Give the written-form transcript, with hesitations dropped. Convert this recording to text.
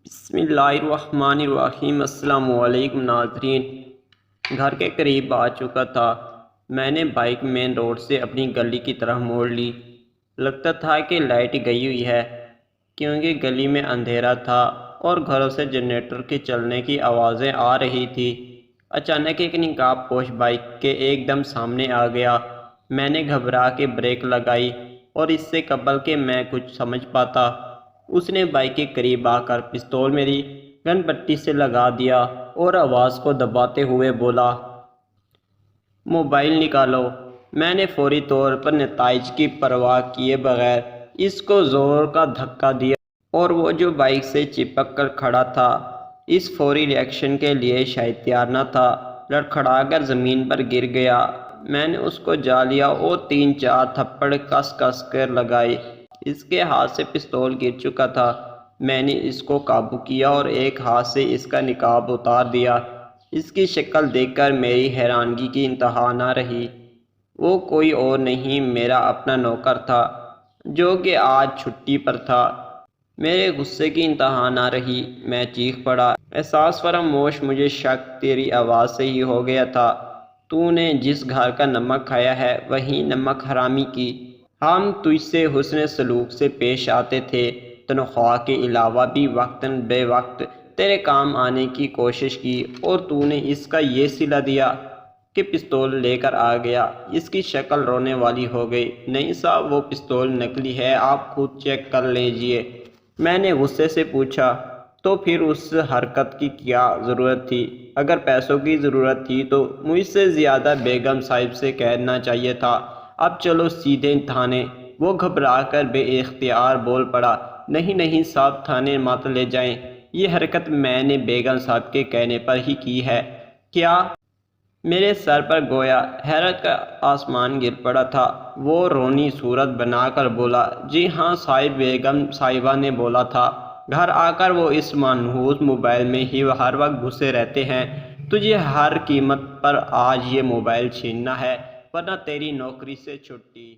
بسم اللہ الرحمن الرحیم۔ السلام علیکم ناظرین۔ گھر کے قریب آ چکا تھا۔ میں نے بائک مین روڈ سے اپنی گلی کی طرف موڑ لی۔ لگتا تھا کہ لائٹ گئی ہوئی ہے، کیونکہ گلی میں اندھیرا تھا اور گھروں سے جنریٹر کے چلنے کی آوازیں آ رہی تھی۔ اچانک ایک نقاب پوش بائک کے ایک دم سامنے آ گیا۔ میں نے گھبرا کے بریک لگائی اور اس سے قبل کہ میں کچھ سمجھ پاتا، اس نے بائک کے قریب آ کر پستول میری گن پٹی سے لگا دیا اور آواز کو دباتے ہوئے بولا، موبائل نکالو۔ میں نے فوری طور پر نتائج کی پرواہ کیے بغیر اس کو زور کا دھکا دیا اور وہ جو بائک سے چپک کر کھڑا تھا اس فوری ری ایکشن کے لیے شاید تیار نہ تھا، لڑکھڑا کر زمین پر گر گیا۔ میں نے اس کو جا لیا اور 3-4 تھپڑ کس کس کر لگائے۔ اس کے ہاتھ سے پستول گر چکا تھا۔ میں نے اس کو قابو کیا اور ایک ہاتھ سے اس کا نقاب اتار دیا۔ اس کی شکل دیکھ کر میری حیرانگی کی انتہا نہ رہی۔ وہ کوئی اور نہیں، میرا اپنا نوکر تھا جو کہ آج چھٹی پر تھا۔ میرے غصے کی انتہا نہ رہی، میں چیخ پڑا، احساس فراموش، مجھے شک تیری آواز سے ہی ہو گیا تھا۔ تو نے جس گھر کا نمک کھایا ہے وہی نمک حرامی کی۔ ہم تجھ سے حسن سلوک سے پیش آتے تھے، تنخواہ کے علاوہ بھی وقتاً بے وقت تیرے کام آنے کی کوشش کی، اور تو نے اس کا یہ صلہ دیا کہ پستول لے کر آ گیا۔ اس کی شکل رونے والی ہو گئی۔ نہیں صاحب، وہ پستول نکلی ہے، آپ خود چیک کر لیجئے۔ میں نے غصے سے پوچھا، تو پھر اس حرکت کی کیا ضرورت تھی؟ اگر پیسوں کی ضرورت تھی تو مجھ سے زیادہ بیگم صاحب سے کہنا چاہیے تھا۔ اب چلو سیدھے تھانے۔ وہ گھبرا کر بے اختیار بول پڑا، نہیں نہیں صاحب، تھانے مت لے جائیں، یہ حرکت میں نے بیگم صاحب کے کہنے پر ہی کی ہے۔ کیا؟ میرے سر پر گویا حیرت کا آسمان گر پڑا تھا۔ وہ رونی صورت بنا کر بولا، جی ہاں صاحب، بیگم صاحبہ نے بولا تھا۔ گھر آ کر وہ اس منحوس موبائل میں ہی ہر وقت گھسے رہتے ہیں۔ تجھے ہر قیمت پر آج یہ موبائل چھیننا ہے، ورنہ تیری نوکری سے چھٹی۔